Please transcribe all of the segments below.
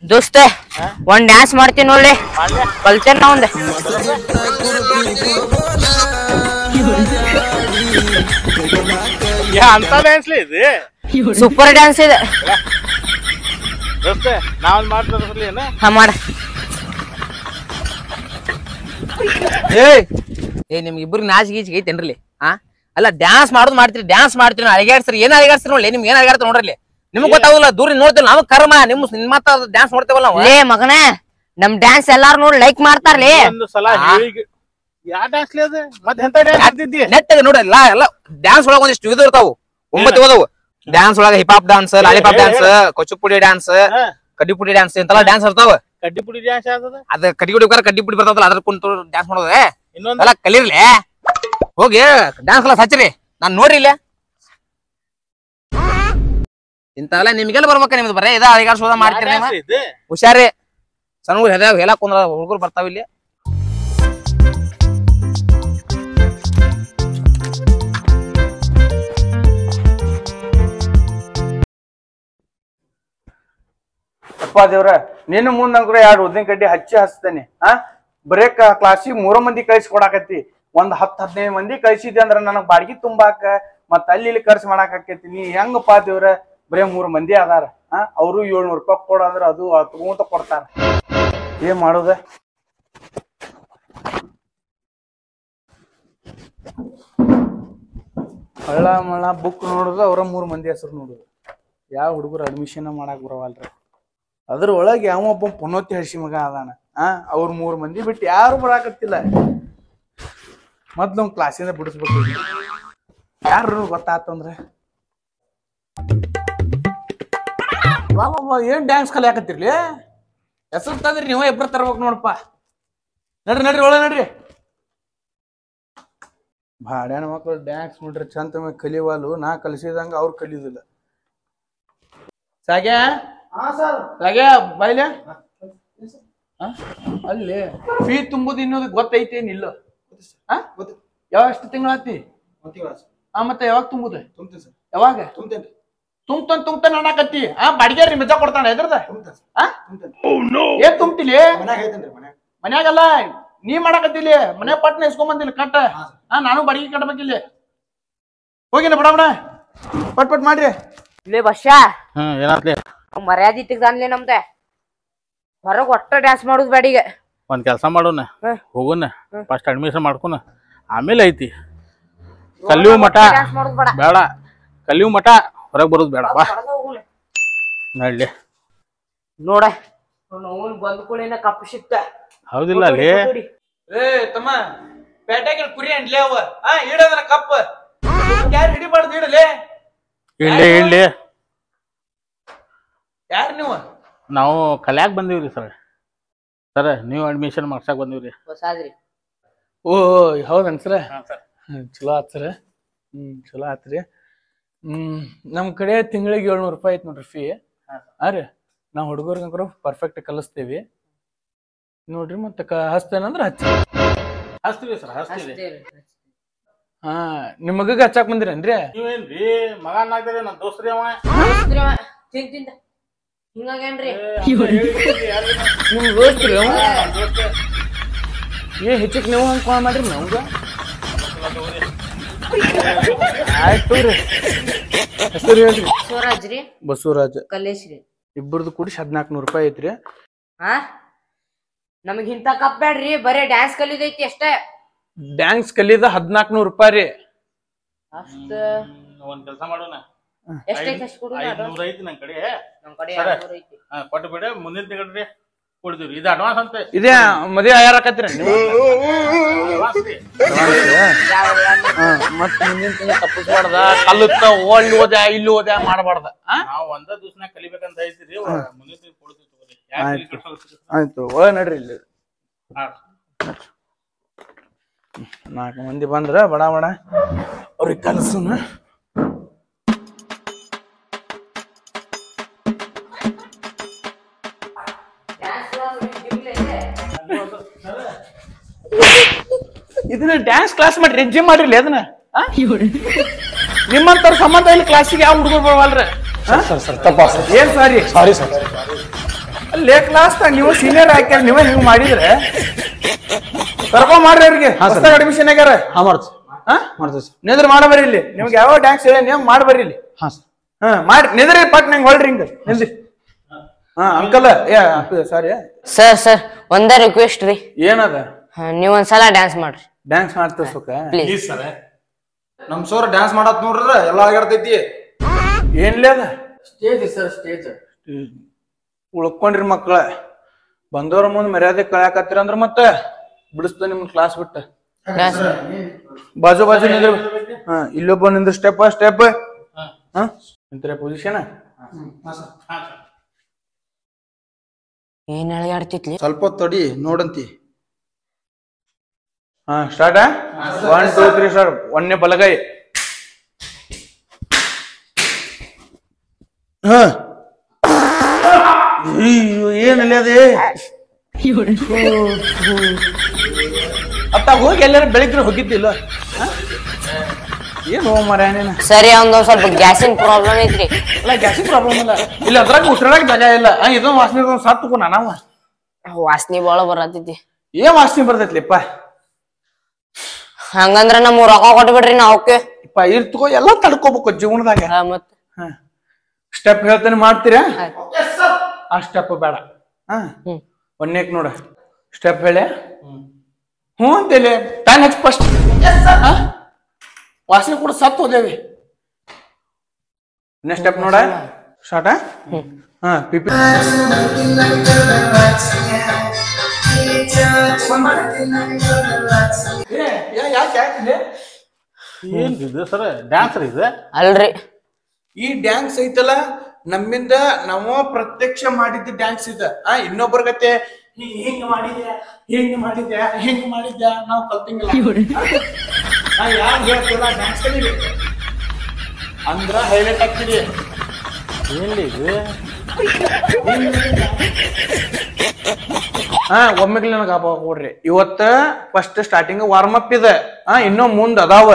ದೋಸ್ತ ಒಂದ್ ಡ್ಯಾನ್ಸ್ ಮಾಡ್ತೀನಿ ನೋಡ್ಲಿ ಕಲ್ತೇನ್ ನಾ ಒಂದ್ ಅಂತ ಡ್ಯಾನ್ಸ್ ಇದೆ ಸೂಪರ್ ಡ್ಯಾನ್ಸ್ ಇದೆ ದೋಸ್ತ ನಾವ್ ಮಾಡ್ತಾರ ಹಾ ಮಾಡ ಏ ನಿಮ್ಗೆ ಇಬ್ರಿಗೆ ನಾಚ್ ಗೀಚ್ ಐತೇನ್ರಿ ಹಾ ಅಲ್ಲ ಡ್ಯಾನ್ಸ್ ಮಾಡೋದು ಮಾಡ್ತೀರಿ ಅಳಿಗಾಡ್ಸ್ರಿ ಏನ್ ಅಳಿಗಾಡ್ಸ್ರಿ ನೋಡ್ಲಿ ನಿಮ್ಗೆ ಏನ್ ಅಳಿಗಾಡ್ತ ನೋಡ್ರಿ ನಿಮ್ಗೆ ಗೊತ್ತಾಗಲ್ಲ ದೂರ ನೋಡ್ತಿಲ್ಲ ನಾವು ಕರ್ಮ ನಿಮ್ ಮತ್ತ ಡ್ಯಾನ್ಸ್ ನೋಡ್ತೇವಲ್ಲ ಲೇ ಮಗನ ನಮ್ ಡ್ಯಾನ್ಸ್ ಎಲ್ಲಾರು ನೋಡಿ ಲೈಕ್ ಮಾಡ್ತಾರ್ಲಿ ಒಂದು ಸಲ ಯಾವ ಡ್ಯಾನ್ಸ್ ಅದ ಮತ್ತೆ ಎಂತ ಡ್ಯಾನ್ಸ್ ಆಡ್ತಿದ್ದಿ ನೆಟ್ಟಗೆ ನೋಡ್ರಲ್ಲ ಎಲ್ಲ ಡ್ಯಾನ್ಸ್ ಒಳಗ ಒಂದಿಷ್ಟು ಇದು ಇರ್ತಾವು 9 ಓದವು ಡ್ಯಾನ್ಸ್ ಒಳಗ hip hop dance lollipop dance Kuchipudi dance ಕಡ್ಡಿಪುಡಿ ಡ್ಯಾನ್ಸ್ ಇಂತೆಲ್ಲ ಡ್ಯಾನ್ಸ್ ಇರ್ತಾವ ಕಡ್ಡಿಪುಡಿ ಡ್ಯಾನ್ಸ್ ಯಾವ್ದದ ಅದ ಕಡ್ಡಿಪುಡಿ ಬರ್ತಾವಲ್ಲ ಅದ್ರ ಕುಂತು ಡ್ಯಾನ್ಸ್ ಮಾಡೋದು ಇನ್ನೊಂದಲ್ಲ ಕಲೀರ್ಲಿ ಹೋಗಿ ಡ್ಯಾನ್ಸ್ ಕ್ಲಾಸ್ ಹಚ್ಚಿರಿ ನಾನ್ ನೋಡ್ರಿ ಇಲ್ಲ ಇಂತೆಲ್ಲ ನಿಮ್ಗೆಲ್ಲ ಬರ್ಬೇಕ ನಿಮ್ದು ಬರೇ ಇದ ಅಧಿಕಾರ ಶೋಧ ಮಾಡ್ತೀರಿ ಹುಷಾರಿ ಸಣ್ಣ ಹೆದಾವ್ ಹೇಳಕ್ ಕುಂದ್ರ ಹುಡುಗರು ಬರ್ತಾವ ಇಲ್ಲಿ ಅಪ್ಪ ದೇವ್ರ ನಿನ್ನ ಮುಂದಂಕ್ರ 2 ಉದ್ದಿನ ಕಡ್ಡಿ ಹಚ್ತೇನೆ ಬರೇ ಕ್ಲಾಸಿಗೆ 3 ಮಂದಿ ಕಳ್ಸಿ ಕೊಡಾಕತ್ತಿ ಒಂದ್ 10-15 ಮಂದಿ ಕಳ್ಸಿದ್ದೆ ಅಂದ್ರ ನನಗ್ ಬಾಡಿಗೆ ತುಂಬಾಕ ಮತ್ತ ಅಲ್ಲಿ ಇಲ್ಲಿ ಖರ್ಚು ಮಾಡಾಕ ಆಕೈತಿ ನೀ ಹೆಂಗಪ್ಪ ದೇವ್ರ ಬರೇ 3 ಮಂದಿ ಅದಾರ ಅವ್ರು 700 ರೂಪಾಯಿ ಕೊಡಂದ್ರ ಅದು ತಗೊಂತ ಕೊಡ್ತಾರ ಏನ್ ಮಾಡೋದ ಹಳ್ಳ ಮಳ ಬುಕ್ ನೋಡುದು ಅವ್ರ 3 ಮಂದಿ ಹೆಸರು ನೋಡುದು ಯಾವ ಹುಡುಗರು ಅಡ್ಮಿಷನ್ ಮಾಡಾಕ್ ಬರವಲ್ರಿ ಅದ್ರ ಒಳಗೆ ಯಾವೊಬ್ಬ ಪುನೋತಿ ಹರ್ಷಿ ಮಗ ಅದಾನ ಅವ್ರ 3 ಮಂದಿ ಬಿಟ್ಟು ಯಾರು ಬರಾಕತ್ತಿಲ್ಲ ಮೊದ್ಲು ಕ್ಲಾಸಿಂದ ಬಿಡಿಸ್ಬೇಕು ಯಾರು ಗೊತ್ತಾತಂದ್ರ ಏನ್ ಡ್ಯಾನ್ಸ್ ಕಲಿಯಾಕತ್ತಿರ್ಲಿ ಹೆಸರು ತಂದ್ರಿ ನೀವ ಇಬ್ರು ತರ್ಬೇಕು ನೋಡಪ್ಪ ನಡ್ರಿ ಒಳ ನಡ್ರಿ ಭಾಡ್ಯಾನ ಮಕ್ಕಳು ಡ್ಯಾನ್ಸ್ ನೋಡ್ರಿ ಚಂದ ಕಲಿವಾಲು ನಾ ಕಲಿಸಿದಂಗ ಅವ್ರು ಕಲಿಯುದಿಲ್ಲ ಸಾಗ್ಯಾ ಸಾಗ್ಯಾ ಬಾಯ್ಲೆ ಅಲ್ಲಿ ಫೀ ತುಂಬುದು ಇನ್ನೋದು ಗೊತ್ತೈತೇನಿಲ್ಲ ಯಾವಾಗ ಎಷ್ಟು ತಿಂಗಳಾತಿ ಮತ್ತೆ ಯಾವಾಗ ತುಂಬುದ ಯಾವಾಗ ತುಂಬ್ತಾನ ಅನ್ನಕತ್ತಿ ಬಾಡಿಗೆ ನಿಜ ಕೊಡ್ತಾನ ಎದ್ರದ ಏನ್ ತುಂಬ್ತಿಲಿ ಮನ್ಯಾಗಲ್ಲ ನೀ ಮಾಡಕತ್ತಿಲಿ ಮನೆ ಪಟ್ನ ಇಸ್ಕೊಂಬಂದಿಲ್ಲ ಕಟ್ಟ ನಾನು ಬಾಡಿಗೆ ಕಟ್ಬೇಕಿಲ್ಲ ಹೋಗಿನ ಬಡ ಪಟ್ ಮಾಡ್ರಿ ಲೇ ಬಶ್ಯಾ ಏನಾತ್ಲಿ ಮರ್ಯಾದಿ ತೆಗ್ದಾನ್ಲಿ ನಮ್ದೆ ಹೊರಗ್ ಒಟ್ಟ ಡ್ಯಾನ್ಸ್ ಮಾಡುದು ಬಾಡಿಗೆ ಒಂದ್ ಕೆಲಸ ಮಾಡೋಣ ಹೋಗೋಣ ಫಸ್ಟ್ ಅಡ್ಮಿಷನ್ ಮಾಡ್ಕೊನ ಆಮೇಲೆ ಐತಿ ಕಲಿಯು ಮಠ ಬೇಡ ಕಲಿಯು ಮಠ ಹೊರಗ್ ಬರೋದು ಬೇಡ ಬಾ ನಡ್ಲಿ ನೋಡ ಬಂದ್ ಕೂಡಿನ ಕಪ್ಪು ಸಿಕ್ತ ಹೌದಿಲ್ಲ ಅಲ್ಲಿ ತಮ್ಮ ಪೇಟೆಗೆ ಕುರಿ ಅಂಡ್ಲಿ ಅವ ಇಡದನ ಕಪ್ಪ ಯಾರು ಹಿಡಿಬಾರ್ದು ಇಡಲೇ ಇಡ್ಲಿ ಯಾರು ನೀವು ನಾವು ಕಲ್ಯಾಕ್ ಬಂದೀವ್ರಿ ಸರ್ ನೀವು ಅಡ್ಮಿಷನ್ ಮಾಡ್ಸಕ್ ಬಂದೀವ್ರಿ ಹೊಸಾದ್ರಿ ಓ ಹೌದನ್ ಸರ ಚಲೋ ಆತ್ ಸರ ಚಲೋ ಆತ್ರಿ ನಮ್ ಕಡೆ ತಿಂಗಳಿಗೆ 700 ರೂಪಾಯಿ ಐತ್ ನೋಡ್ರಿ ಫೀ ರೀ ನಾವ್ ಹುಡುಗರ್ಗಂಕರು ಪರ್ಫೆಕ್ಟ್ ಕಲಿಸ್ತೇವಿ ನೋಡ್ರಿ ಮತ್ತೆ ಹಚ್ತೇನಂದ್ರ ಹಚ್ತೀವಿ ಸರ್ ಹಚ್ತೀವಿ ನಿಮ್ ಮಗಗ ಹಚ್ಚಾಕ್ ಬಂದಿರೇನ್ರಿ ನೀವೇನ್ರಿ ಮಗ ಅನ್ನಾಗ್ತೀರಿ ನನ್ ದೋಸ್ತ್ರಿ ಅವ ತಿಂತ ಹಿಂಗಾಗೇನ್ರಿ ನಿಮ್ ದೋಸ್ತ್ರಿ ಹೆಚ್ಚಕ್ ನೀವು ಹಂಗ್ ಕಾಲ್ ಮಾಡ್ರಿ ನಮ್ಗ ಆಯ್ತು ಹೆಸರು ಹೇಳ್ರಿ ಬಸವರಾಜ್ ರೀ ಬಸವರಾಜ್ ಕಲೇಶ್ ರೀ ಇಬ್ಬರದು ಕೂಡಿ 1400 ರೂಪಾಯಿ ಐತ್ರಿ ನಮಗ್ ಇಂತ ಕಪ್ ಬ್ಯಾಡ್ರಿ ಬರೇ ಡ್ಯಾನ್ಸ್ ಕಲಿದೈತಿ ಅಷ್ಟೇ ಡ್ಯಾನ್ಸ್ ಕಲಿದ 1400 ರೂಪಾಯಿ ರೀ ಅಷ್ಟ ಒಂದ್ ಕೆಲಸ ಮಾಡೋಣ ಎಷ್ಟೈತಿ ಅಷ್ಟು ಕೊಡು 500 ಐತಿ ನನ್ ಕಡೆ ನಮ್ ಕಡೆ 200 ಐತಿ ಕೊಟ್ಟು ಬಿಡ ಮುಂದಿನ ತಿಂಗಳ್ರಿ ಕೊಡ್ತೀವ್ರಿ ಇದು ಅಡ್ವಾನ್ಸ್ ಅಂತ ಇದೇ ಮದುವೆ ಯಾರಾಕತ್ತೀರ ನೀವು ಮತ್ತ ಮುಂದಿನ ತಿಂಗಳ ತಪ್ಪಿಸ್ಬಾರ್ದ ಕಲ್ಲುತ್ತ ಅಲ್ಲಿ ಹೋದ ಇಲ್ಲಿ ಹೋದ ಮಾಡಬಾರ್ದ ನಾವ್ ಒಂದ ದಿವ್ಸನಾಗ ಕಲಿಬೇಕಂತ ಐತಿರಿ ಮುಂದಿನ ತಿಂಗಳ ಕೊಡ್ತೀವಿ ತಗೋರಿ ಆಯ್ತು ಒಳ ನಡ್ರಿ ಇಲ್ಲಿ 4 ಮಂದಿ ಬಂದ್ರ ಬಡ ಅವ್ರಿಗೆ ಕಲ್ಸುನ ಇದನ್ನ ಡ್ಯಾನ್ಸ್ ಕ್ಲಾಸ್ ಮಾಡ್ರಿ ಜಿಮ್ ಮಾಡ್ರಿ ಅದನ್ನ ನಿಮ್ಮಂತರ ಸಂಬಂಧ ಇಲ್ಲಿ ಕ್ಲಾಸಿಗೆ ಯಾವ ಹುಡುಗರು ಬರವಲ್ರಿ ಏನ್ ಸಾರಿ ಅಲ್ಲೇ ಕ್ಲಾಸ್ ನೀವು ಸೀನಿಯರ್ ಹಾಕ್ಯಾರ ನೀವೇ ಹಿಂಗ್ ಮಾಡಿದ್ರೆ ಕರ್ಕೊಂಡ್ ಮಾಡ್ರಿ ಅವ್ರಿಗೆ ಹೊಸದಾಗಿ ಅಡ್ಮಿಷನ್ ಆಗ್ಯಾರ. ಹಾ ಮಾಡ್ತೀವಿ ಮಾಡ್ತೀವಿ ಸರ್. ನಿಂದ್ರ ಮಾಡಬರ್ರಿ ಇಲ್ಲಿ ನಿಮ್ಗೆ ಯಾವ ಡ್ಯಾನ್ಸ್ ಹೇಳಿ ನೀವು ಮಾಡ್ಬರ್ರಿ ಇಲ್ಲಿ. ಹಾ ಸರ್. ಹಾ ಮಾಡಿ ನಿಂದ್ರಿ ಪಟ್ ನಂಗೆ ಹೊಳ್ರಿ ಹಿಂಗ ನಿಂದ್ರಿ. ಹಾ ಅಂಕಲ್ ಸಾರಿ ಸರ್ ಸರ್ ಒಂದೇ ರಿಕ್ವೆಸ್ಟ್ ರೀ. ಏನದ? ನೀವ್ ಒಂದ್ಸಲ ಡ್ಯಾನ್ಸ್ ಮಾಡ್ರಿ. ಡ್ಯಾನ್ಸ್ ಮಾಡ್ತೀವಿ ಸುಖ. ಪ್ಲೀಸ್ ಸರ್ ನಮ್ ಸೋರ್ ಡ್ಯಾನ್ಸ್ ಮಾಡತ್ ನೋಡ್ರ ಎಲ್ಲ ಆಗಿರ್ತೈತಿ. ಏನ್ಲೇ ಅದ? Stage sir stage. ಉಳ್ಕೊಂಡ್ರಿ ಮಕ್ಳ ಬಂದವ್ರ ಮುಂದ್ ಮರ್ಯಾದೆ ಕಳ್ಯಾಕತ್ತೀರ ಅಂದ್ರ ಮತ್ತ ಬಿಡಿಸ್ತ ನಿಮ್ ಕ್ಲಾಸ್ ಬಿಟ್ಟ. ಬಾಜು ಬಾಜು ನಿಂದ್ರ. ಹಾ ಇಲ್ಲೊಬ್ಬ ನಿಂದ್ರ ಸ್ಟೆಪ್ ಸ್ಟೆಪ್. ಹಾ ನಿಂತರ ಪೊಸಿಷನ್. ಏನ್ ಅಳಗಾಡ್ತಿತ್ಲಿ? ಸ್ವಲ್ಪ ತಡಿ ನೋಡಂತಿ. ಹಾ ಸ್ಟಾರ್ಟ್. 1 2 3 ಸ್ಟಾರ್ಟ್. ಒಂದೇ ಬಲಗೈ. ಹಾ ಏನಲ್ಲಿ ಅದೇ ಅತ್ತ ಹೋಗಿ ಎಲ್ಲಾರ ಬೆಳಿಗ್ಗೆ ಹೋಗಿದ್ದಿಲ್ಲ. ಏನ್ ಹೋಗ ಮರ ನೀನ? ಸರಿ ಒಂದ್ ಸ್ವಲ್ಪ ಗ್ಯಾಸಿನ ಪ್ರಾಬ್ಲಮ್ ಐತ್ರಿ. ಅಲ್ಲ ಗ್ಯಾಸಿನ ಪ್ರಾಬ್ಲಮ್ ಇಲ್ಲ ಇಲ್ಲ ಅದ್ರಾಗ ಉಸಿರಾಡಕ್ ಜಾಗ ಇಲ್ಲ. ಇದೊಂದು ವಾಸನೆ ಸತ್ತು ನಾವ ವಾಸನಿ ಬಾಳ ಬರತೈತಿ. ಏನ್ ವಾಸನೆ ಬರ್ತೈತ್ಲಿಪ್ಪ? ಹಂಗಂದ್ರ ನಮ್ ರೊಕ್ಕ ಕೊಟ್ಬಿಡ್ರಿ ನಾವ್ ಓಕೆ ಇಪ್ಪ ಇರ್ತಕೋ ಎಲ್ಲಾ ತಡ್ಕೋಬೇಕು ಜೀವನದಾಗ. ಮತ್ ಸ್ಟೆಪ್ ಹೇಳ್ತೇನೆ ಮಾಡ್ತೀರಾ? ಆ ಸ್ಟೆಪ್ ಬೇಡ. ಹಾ ಒಂದೇಕ್ ನೋಡ ಸ್ಟೆಪ್ ಹೇಳಿ. ಹ್ಞೂ ಅಂತೇಳಿ ಪ್ಯಾನ್ ಹಚ್ಚಿ ಫಸ್ಟ್. ವಾಸನೆ ಕೂಡ ಸತ್ತು ಹೋದೇವಿ. ನೆಕ್ಸ್ಟ್ ಸ್ಟೆಪ್ ನೋಡ ಸ್ಟಾರ್ಟ್. ಹಾ ಪಿಪಿ ಏನ್ ಇದು ಸರ್ ಡ್ಯಾನ್ಸ್ ರೀ ಇದು? ಅಲ್ರಿ ಈ ಡ್ಯಾನ್ಸ್ ಐತಲ್ಲ ನಮ್ಮಿಂದ ನಾವು ಪ್ರತ್ಯಕ್ಷ ಮಾಡಿದ್ದ ಡ್ಯಾನ್ಸ್ ಇದ. ಇನ್ನೊಬ್ಬರ ಗತೆ ಹಿಂಗ್ ಮಾಡಿದ್ಯಾ ಹಿಂಗ್ ಮಾಡಿದ್ಯಾ ಹಿಂಗ್ ಮಾಡಿದ್ಯಾ ನಾವು ಕಲ್ತಿಂಗಿಲ್ಲ. ಯಾರು ಹೇಳ್ತಿಲ್ಲ ಡ್ಯಾನ್ಸ್ ಕಲಿಬೇಕು ಅಂದ್ರ ಹೈಲೈಟ್ ಆಗ್ತಿದೆ. ಏನ್ಲಿ ಇದು? ಒಮ್ಮೆಗ್ಲಿ ನನಗೆ ಕೊಡ್ರಿ. ಇವತ್ತ ಫಸ್ಟ್ ಸ್ಟಾರ್ಟಿಂಗ್ ವಾರ್ಮ್ ಅಪ್ ಇದೆ. ಇನ್ನೂ ಮುಂದ್ ಅದಾವ.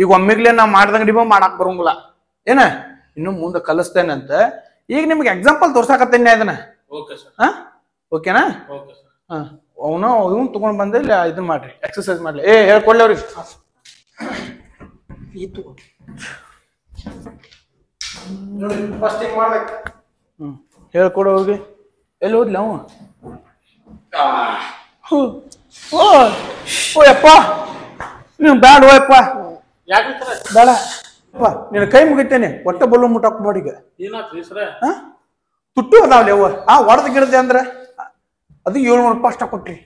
ಈಗ ಒಮ್ಮೆಗ್ಲೆ ನಾ ಮಾಡ್ದಂಗ ಡಿಮ ಮಾಡಾಕ್ ಬರಂಗಿಲ್ಲ ಏನ. ಇನ್ನು ಮುಂದೆ ಕಲಿಸ್ತೇನಂತ ಈಗ ನಿಮ್ಗೆ ಎಕ್ಸಾಂಪಲ್ ತೋರ್ಸಾಕತ್ತೇನೆ ಅದನ್ನ. ಓಕೆನಾ? ಅವನು ಇವನ್ ತಗೊಂಡ್ ಬಂದ ಇದನ್ ಮಾಡ್ರಿ ಎಕ್ಸರ್ಸೈಸ್ ಮಾಡ್ಲಿ. ಹೇಳ್ಕೊಡ್ಲಿ ಅವ್ರಿಗೆ. ಹೇಳ್ಕೊಡು ಅವ್ರಿಗೆ. ಎಲ್ಲಿ ಹೋದ್ಲಿ ಅವ? ಓ ಯಪ್ಪ ನೀವ್ ಬ್ಯಾಡ ಓಯಪ್ಪ ಬೇಡ ನಿನ್ನ ಕೈ ಮುಗಿತೇನೆ. ಒಟ್ಟ ಬಲ್ಲು ಮುಟ್ಟಾಕ್ ಮಾಡಿ. ಈಗ ತುಟ್ಟು ಅದಾವ್ಲಿ ಅವ ಒಡದ ಗಿಡದೆ ಅಂದ್ರ ಅದು 700 ರೂಪಾಯಿ ಅಷ್ಟ ಕೊಟ್ರಿ.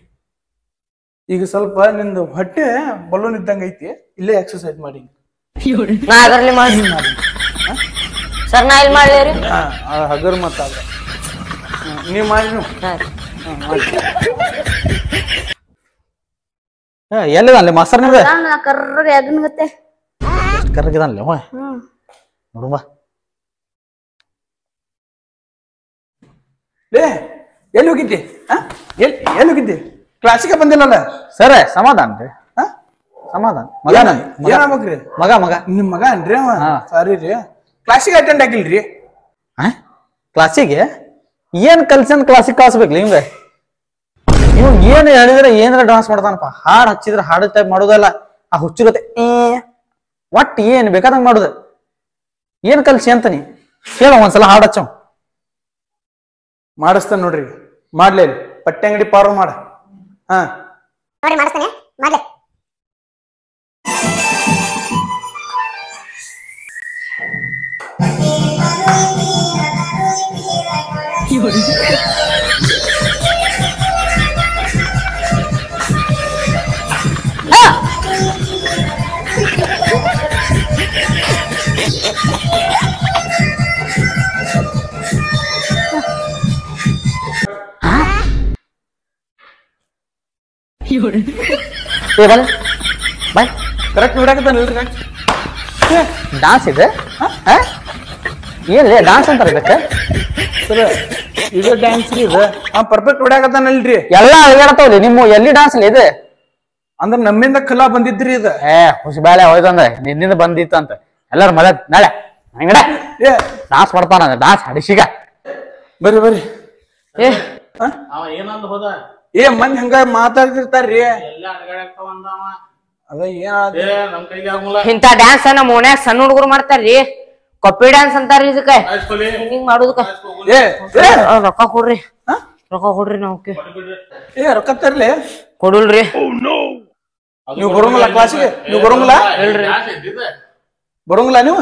ಈಗ ಸ್ವಲ್ಪ ನಿಂದು ಹೊಟ್ಟೆ ಬಲೂನ್ ಇದ್ದಂಗ ಐತಿ. ಇಲ್ಲೇ ಎಕ್ಸರ್ಸೈಸ್ ಮಾಡಿ. ನಾ ಅದರಲ್ಲಿ ಮಾಡಿ ಸರ್ ನಾ ಇಲ್ಲಿ ಮಾಡ್ಲಿ ರೀ. ಹಗರ್ ಮತ್ತ ನೀವ್ ಮಾಡಿ. ಎಲ್ಲಿದಾನ್ಲಿ ಮಾಸ್ತರ್ ನಿಮ್ದೆ? ಕರ್ರಗೆ ಅದನ್ನ ಮತ್ತೆ ಕರ್ರಗಿದಾನ್ಲಿ ಅವ ನೋಡುವ. ಎಲ್ಲಿ ಹೋಗಿದ್ದಿ? ಎಲ್ಲಿ ಹೋಗಿದ್ದಿ? ಕ್ಲಾಸಿಗೆ ಬಂದಿಲ್ಲಲ್ಲ ಸರ್? ಸಮಾಧಾನ ರೀ. ಸಮಾಧಾನ ಮಗ ಏನಾಗ್ಬೇಕ್ರಿ? ಮಗ ಮಗ ನಿಮ್ ಮಗ ಅನ್ರಿ ಅವ? ಸಾರಿ ರೀ ಕ್ಲಾಸಿಗೆ ಅಟೆಂಡ್ ಆಗಿಲ್ರಿ. ಕ್ಲಾಸಿಗೆ ಏನ್ ಕಲ್ಸನ್ ಕ್ಲಾಸಿಗೆ ಕಳ್ಸ್ಬೇಕ್ಲಿ ನಿಮ್ಗೆ? ಇವ್ ಏನ್ ಹೇಳಿದ್ರೆ ಏನಾರ ಡಾನ್ಸ್ ಮಾಡ್ತಾನಪ್ಪ. ಹಾಡ್ ಹಚ್ಚಿದ್ರೆ ಹಾಡು ಟೈಪ್ ಮಾಡೋದಲ್ಲ. ಆ ಹುಚ್ಚಿರತ್ತೆ ಒಟ್ಟು ಏನ್ ಬೇಕಾದಂಗ ಮಾಡುದ. ಏನ್ ಕಲ್ಸಿ ಅಂತಾನಿ ಹೇಳ ಒಂದ್ಸಲ ಹಾಡ್ ಹಚ್ಚವ್. ಮಾಡಿಸ್ತಾನ ನೋಡ್ರಿ. ಮಾಡ್ಲಿ ಪಟ್ಟೆ ಅಂಗಡಿ ಪಾರು ಮಾಡ. ಮಾಡಿಸ್ತಾನೆ ಮಾಡ್ಲಿ. ಕರೆಕ್ಟ್ ನೋಡಕತ್ತಾನಲ್ರಿ ಡಾನ್ಸ್ ಇದೆ. ಏನ್ರಿ ಡಾನ್ಸ್ ಅಂತಾರ ಇದಕ್ಕೆ? ಸರ್ ಇದು ಡ್ಯಾನ್ಸ್ ರೀ. ಇದು ಪರ್ಫೆಕ್ಟ್ ಹೊಡ್ಯಾಕತ್ತಾನಲ್ರಿ. ಎಲ್ಲಾ ಅಳಿಗಾಡತಾವ್ಲಿ ನಿಮ್ಮ ಎಲ್ಲಿ ಡಾನ್ಸ್ ಇದೆ ಅಂದ್ರ ನಮ್ಮಿಂದ ಕಲಾ ಬಂದಿದ್ರಿ ಇದು. ಹುಸಿಬೇಳೆ ಹೋಯ್ತಂದ್ರೆ ನಿನ್ನಿಂದ ಬಂದಿತ್ತು ಅಂತ ಎಲ್ಲಾರು ಮದ ನಾಳೆ ಹಂಗಡೆ ಡಾನ್ಸ್ ಮಾಡ್ತಾನ. ಡಾನ್ಸ್ ಹಡಿಸಿಗ ಬರ್ರಿ ಬರ್ರಿ ಏ ಅವ ಏನಂದ ಹೋದ ಏ ಮಂದಿ ಹಂಗ ಮಾತಾಡ್ತಿರ್ತಾರ್ರಿ ಎಲ್ಲ ಅಡಗಾಡಕ್ತಾವ ಅಂದವ ಅದ ಏನಾದ ಏ ನಮ್ ಕೈಗೆ ಆಗಲ್ಲ ಇಂತ ಡ್ಯಾನ್ಸ್ ನಮ್ಮ ಓಣ್ಯಾಗ ಸಣ್ಣ ಹುಡುಗರು ಮಾಡ್ತಾರ್ರಿ ಕಪ್ಪಿ ಡ್ಯಾನ್ಸ್ ಅಂತಾರ್ರಿ ಇದಕ್ಕ ಆಯ್ಸ್ಕೊಲಿ ಹಿಂಗ್ ಮಾಡುದಕ್ಕ ಏ ಏ ರೊಕ್ಕ ಕೊಡ್ರಿ ರೊಕ್ಕ ಕೊಡ್ರಿ ನಾವ್ ಏ ರೊಕ್ಕ ತರ್ಲಿ ಕೊಡುಲ್ರಿ ನೀವು ಬರೋಂಗಿಲ್ಲ ಕ್ಲಾಸಿಗೆ ನೀವು ಬರೋಂಗಿಲ್ಲ ಬರೋಂಗಿಲ್ಲ ನೀವು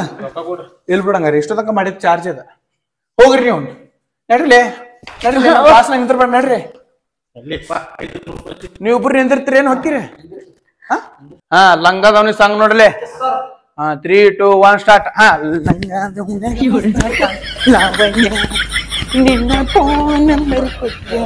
ಇಲ್ ಬಿಡಂಗಾರಿ ಇಷ್ಟು ತನಕ ಮಾಡಿದ ಚಾರ್ಜ್ ಅದ ಹೋಗ್ರಿ ನೀವು ನಡ್ರಿ ನಡ್ರಿ ಕ್ಲಾಸ್ ನಿಂತಿರ್ಬೇಡ ನಡ್ರಿ ನೀವಿಬ್ರು ನಿಂದಿರ್ತೀರಿ ಏನ್ ಹೊಕ್ಕಿರಿ ಹಾ ಲಂಗದವನಿ ಸಾಂಗ್ ನೋಡ್ರಿ ಹಾ 3, 2, 1 ಸ್ಟಾರ್ಟ್ ಹಾ ನಿನ್ನ ಫೋನ್ ನಂಬರ್ ಕೊಟ್ಟು